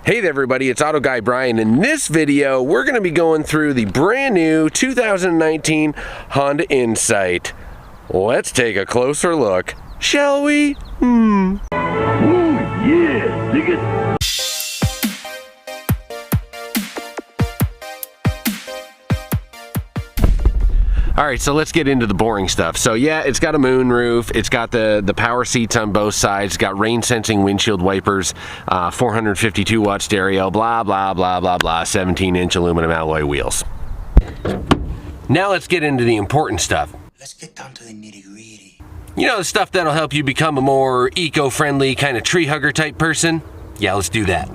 Hey there everybody, it's Auto Guy Brian. In this video, we're going to be going through the brand new 2019 Honda Insight. Let's take a closer look, shall we? Oh yeah, dig it. Alright, so let's get into the boring stuff. So yeah, it's got a moonroof, it's got the power seats on both sides, it's got rain sensing windshield wipers, 452 watt stereo, blah blah blah blah blah, 17-inch aluminum alloy wheels. Now let's get into the important stuff. Let's get down to the nitty-gritty. You know, the stuff that'll help you become a more eco-friendly kind of tree hugger type person? Yeah, let's do that.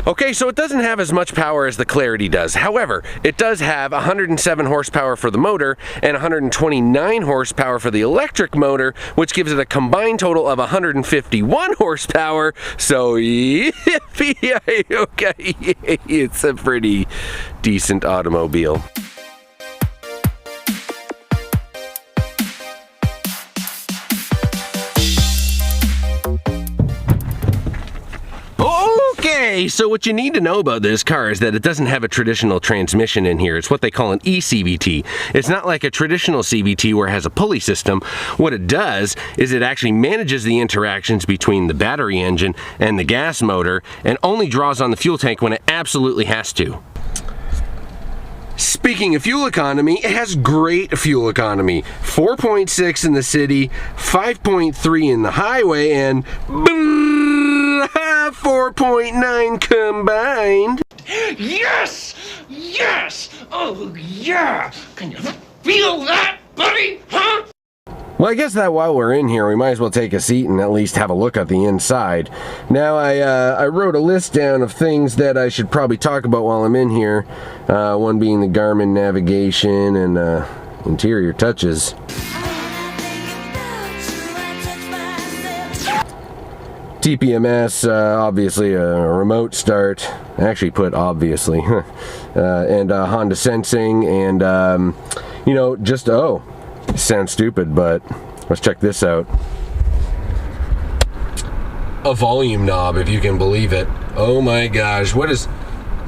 Okay, so it doesn't have as much power as the Clarity does. However, it does have 107 horsepower for the motor and 129 horsepower for the electric motor, which gives it a combined total of 151 horsepower. So, yippee, okay, it's a pretty decent automobile. Okay, so what you need to know about this car is that it doesn't have a traditional transmission in here. It's what they call an eCVT. It's not like a traditional CVT where it has a pulley system. What it does is it actually manages the interactions between the battery engine and the gas motor and only draws on the fuel tank when it absolutely has to. Speaking of fuel economy, it has great fuel economy. 4.6 in the city, 5.3 in the highway, and 4.9 combined. Yes! Yes! Oh yeah! Can you feel that, buddy? Huh? Well, I guess that while we're in here, we might as well take a seat and at least have a look at the inside. Now, I wrote a list down of things that I should probably talk about while I'm in here. One being the Garmin navigation and interior touches. Tpms, obviously a remote start. I actually put obviously. And Honda sensing and, you know, just, oh, sounds stupid, but let's check this out. A volume knob, if you can believe it. Oh my gosh, what is...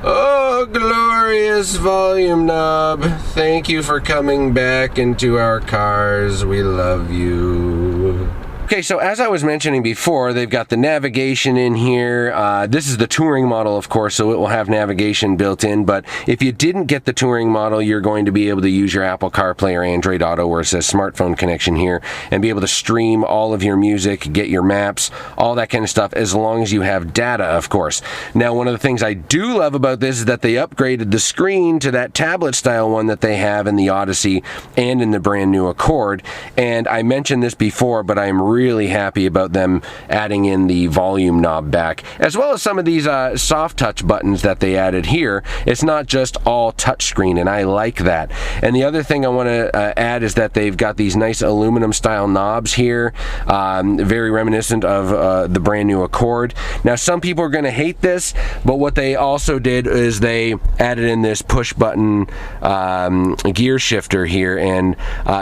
Oh, glorious volume knob. Thank you for coming back into our cars. We love you. Okay, so as I was mentioning before, they've got the navigation in here. This is the touring model, of course, so it will have navigation built in, but if you didn't get the touring model, you're going to be able to use your Apple CarPlay or Android Auto, where it says smartphone connection here, and be able to stream all of your music, get your maps, all that kind of stuff, as long as you have data, of course. Now, one of the things I do love about this is that they upgraded the screen to that tablet-style one that they have in the Odyssey and in the brand new Accord, and I mentioned this before, but I'm really happy about them adding in the volume knob back, as well as some of these soft touch buttons that they added here. It's not just all touchscreen, and I like that. And the other thing I want to add is that they've got these nice aluminum style knobs here, very reminiscent of the brand new Accord. Now, some people are going to hate this, but what they also did is they added in this push button gear shifter here, and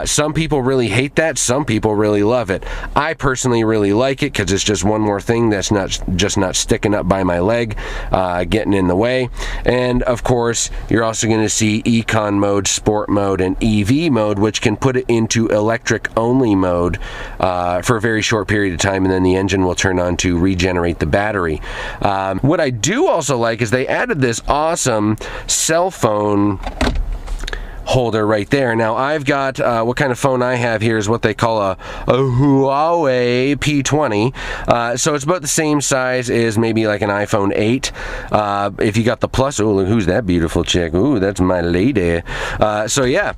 some people really hate that, some people really love it. I personally really like it because it's just one more thing that's not sticking up by my leg, getting in the way. And of course, you're also going to see Econ mode, Sport mode, and EV mode, which can put it into electric only mode for a very short period of time, and then the engine will turn on to regenerate the battery. What I do also like is they added this awesome cell phone holder right there. Now, I've got what kind of phone I have here is what they call a Huawei P20, so it's about the same size as maybe like an iPhone 8. If you got the Plus, oh, look, who's that beautiful chick? Ooh, that's my lady. So yeah,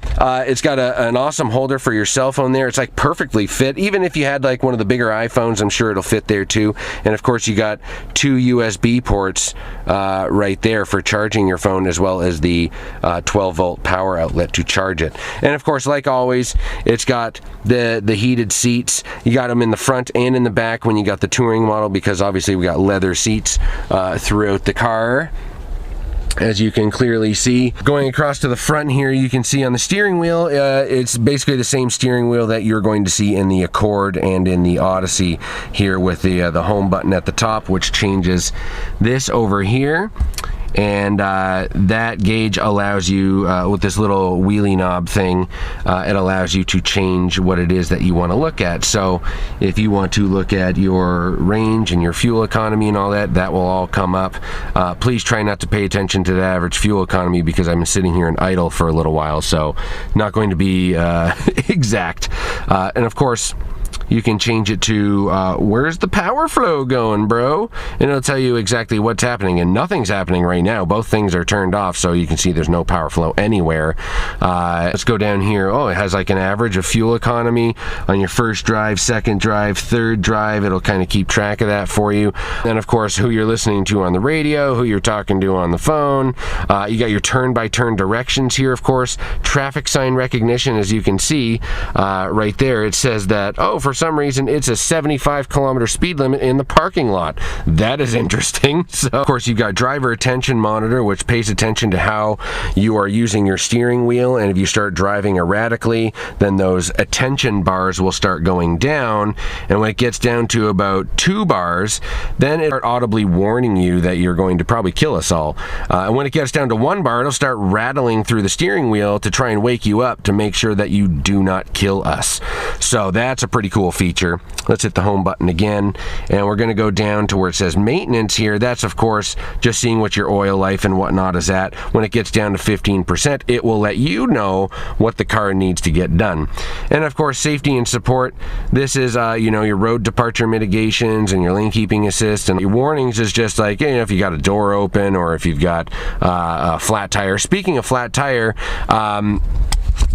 it's got an awesome holder for your cell phone there. It's like perfectly fit. Even if you had like one of the bigger iPhones, I'm sure it'll fit there too. And of course, you got two USB ports right there for charging your phone, as well as the 12-volt power outlet to charge it. And of course, like always, it's got the heated seats. You got them in the front and in the back when you got the touring model, because obviously we got leather seats throughout the car. as you can clearly see. Going across to the front here, you can see on the steering wheel, it's basically the same steering wheel that you're going to see in the Accord and in the Odyssey here, with the home button at the top, which changes this over here. And that gauge allows you, with this little wheelie knob thing, it allows you to change what it is that you want to look at. So if you want to look at your range and your fuel economy and all that, that will all come up. Please try not to pay attention to the average fuel economy, because I've been sitting here in idle for a little while, so not going to be exact. And of course, you can change it to where's the power flow going, bro? And it'll tell you exactly what's happening, and nothing's happening right now. Both things are turned off, so you can see there's no power flow anywhere. Let's go down here. Oh, it has like an average of fuel economy on your first drive, second drive, third drive. It'll kind of keep track of that for you. And of course, who you're listening to on the radio, who you're talking to on the phone. You got your turn-by-turn directions here, of course. Traffic sign recognition, as you can see right there. It says that, oh, for some reason it's a 75-kilometer speed limit in the parking lot. That is interesting. So of course, you've got driver attention monitor, which pays attention to how you are using your steering wheel, and if you start driving erratically, then those attention bars will start going down, and when it gets down to about 2 bars, then it'll start audibly warning you that you're going to probably kill us all. And when it gets down to 1 bar, it'll start rattling through the steering wheel to try and wake you up to make sure that you do not kill us. So that's a pretty cool feature. Let's hit the home button again, and we're going to go down to where it says maintenance here. That's of course just seeing what your oil life and whatnot is at. When it gets down to 15%, it will let you know what the car needs to get done. And of course, safety and support. This is you know, your road departure mitigations and your lane keeping assist, and your warnings is just like, you know, if you got a door open or if you've got a flat tire. Speaking of flat tire,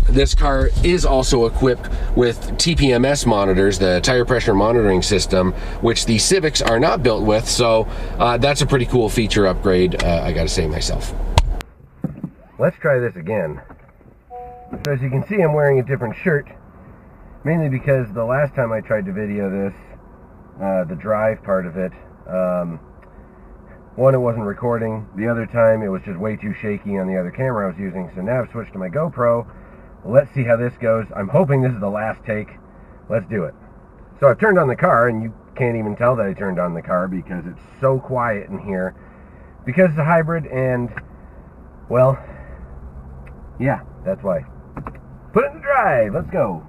this car is also equipped with Tpms monitors, the tire pressure monitoring system, which the Civics are not built with, so that's a pretty cool feature upgrade, I gotta say myself. Let's try this again. So as you can see, I'm wearing a different shirt, mainly because the last time I tried to video this, the drive part of it, one, it wasn't recording. The other time, it was just way too shaky on the other camera I was using, so now I've switched to my GoPro. Let's see how this goes. I'm hoping this is the last take. Let's do it. So I've turned on the car, and you can't even tell that I turned on the car because it's so quiet in here. Because it's a hybrid, and, well, yeah, that's why. Put it in drive. Let's go.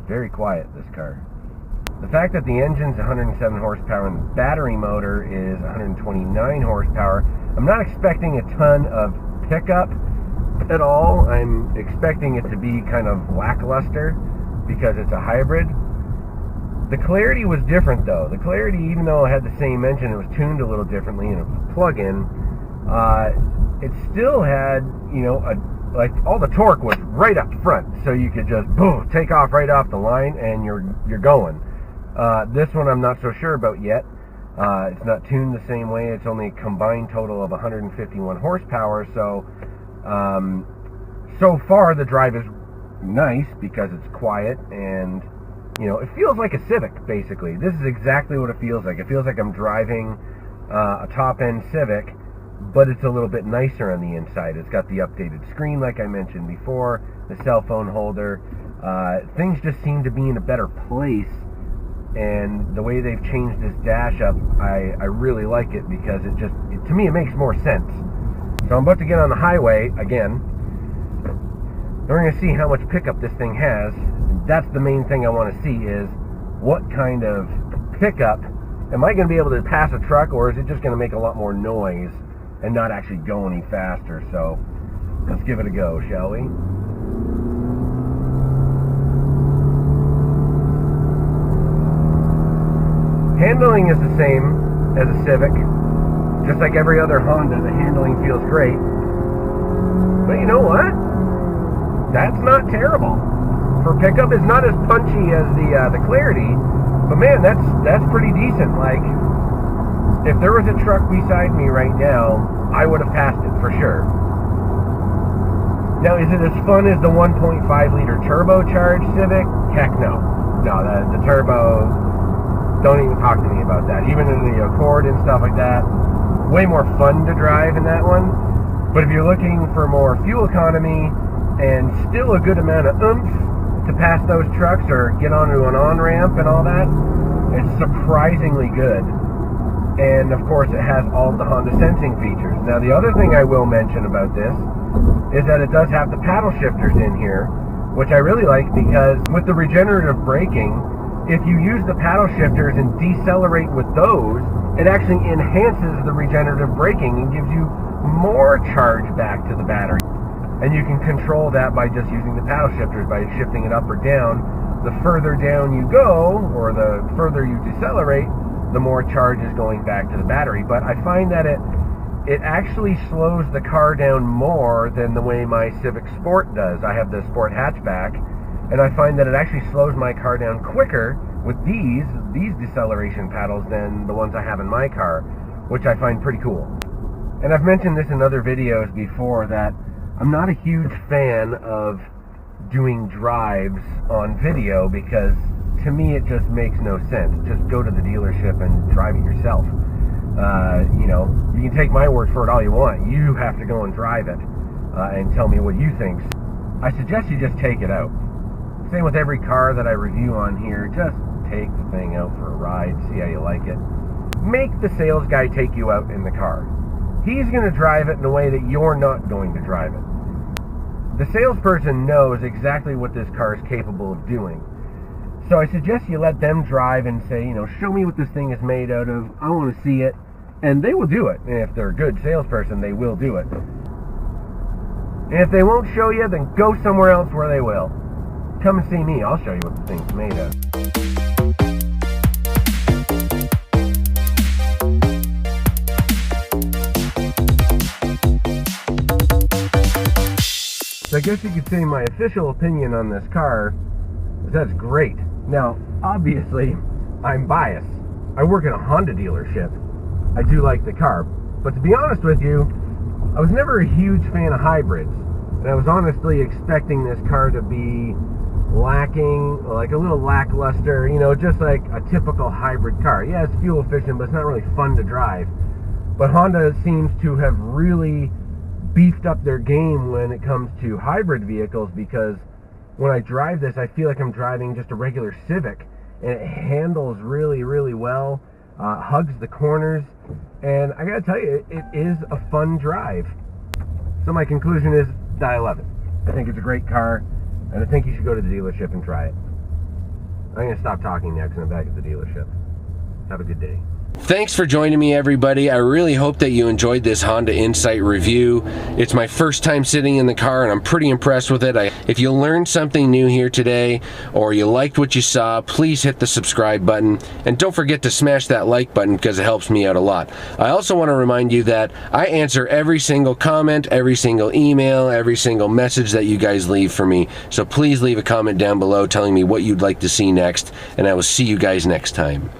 Very quiet, this car. The fact that the engine's 107 horsepower and the battery motor is 129 horsepower, I'm not expecting a ton of pickup at all. I'm expecting it to be kind of lackluster because it's a hybrid. The clarity was different though. The clarity, even though it had the same engine, it was tuned a little differently and it was a plug-in. It still had, you know, like all the torque was right up front, so you could just boom, take off right off the line and you're going. This one I'm not so sure about yet. It's not tuned the same way. It's only a combined total of 151 horsepower, so so far the drive is nice because it's quiet and, you know, it feels like a Civic, basically. This is exactly what it feels like. It feels like I'm driving a top-end Civic, but it's a little bit nicer on the inside. It's got the updated screen, like I mentioned before, the cell phone holder. Things just seem to be in a better place. And the way they've changed this dash up, I really like it because to me, it makes more sense. So I'm about to get on the highway again. We're going to see how much pickup this thing has. That's the main thing I want to see is what kind of pickup. Am I going to be able to pass a truck, or is it just going to make a lot more noise and not actually go any faster? So let's give it a go, shall we? Handling is the same as a Civic. Just like every other Honda, the handling feels great. But you know what? That's not terrible. For pickup, it's not as punchy as the Clarity, but man, that's pretty decent. Like, if there was a truck beside me right now, I would have passed it for sure. Now, is it as fun as the 1.5 liter turbocharged Civic? Heck no. No, the turbo, don't even talk to me about that. Even in the Accord and stuff like that, way more fun to drive in that one. But if you're looking for more fuel economy and still a good amount of oomph to pass those trucks or get onto an on-ramp and all that, it's surprisingly good. And of course it has all the Honda sensing features. Now the other thing I will mention about this is that it does have the paddle shifters in here, which I really like, because with the regenerative braking, if you use the paddle shifters and decelerate with those, it actually enhances the regenerative braking and gives you more charge back to the battery. And you can control that by just using the paddle shifters, by shifting it up or down. The further down you go, or the further you decelerate, the more charge is going back to the battery. But I find that it actually slows the car down more than the way my Civic Sport does. I have the Sport hatchback, and I find that it actually slows my car down quicker with these deceleration paddles than the ones I have in my car, which I find pretty cool. And I've mentioned this in other videos before, that I'm not a huge fan of doing drives on video, because to me it just makes no sense. Just go to the dealership and drive it yourself. You can take my word for it all you want. You have to go and drive it and tell me what you think. I suggest you just take it out. Same with every car that I review on here. Just take the thing out for a ride, see how you like it. Make the sales guy take you out in the car. He's going to drive it in a way that you're not going to drive it. The salesperson knows exactly what this car is capable of doing. So I suggest you let them drive and say, show me what this thing is made out of. I want to see it. And they will do it. And if they're a good salesperson, they will do it. And if they won't show you, then go somewhere else where they will. Come and see me. I'll show you what the thing's made of. So I guess you could say my official opinion on this car is that it's great. Now, obviously, I'm biased. I work in a Honda dealership. I do like the car. But to be honest with you, I was never a huge fan of hybrids. And I was honestly expecting this car to be lacking, like a little lackluster, just like a typical hybrid car. Yeah, it's fuel efficient, but it's not really fun to drive. But Honda seems to have really beefed up their game when it comes to hybrid vehicles, because when I drive this, I feel like I'm driving just a regular Civic, and it handles really, really well, hugs the corners, and I gotta tell you, it is a fun drive. So my conclusion is that I love it. I think it's a great car, and I think you should go to the dealership and try it. I'm gonna stop talking now because I'm back at the dealership. Have a good day. Thanks for joining me, everybody. I really hope that you enjoyed this Honda Insight review. It's my first time sitting in the car, and I'm pretty impressed with it. If you learned something new here today, or you liked what you saw, please hit the subscribe button, and don't forget to smash that like button, because it helps me out a lot. I also want to remind you that I answer every single comment, every single email, every single message that you guys leave for me. So please leave a comment down below telling me what you'd like to see next, and I will see you guys next time.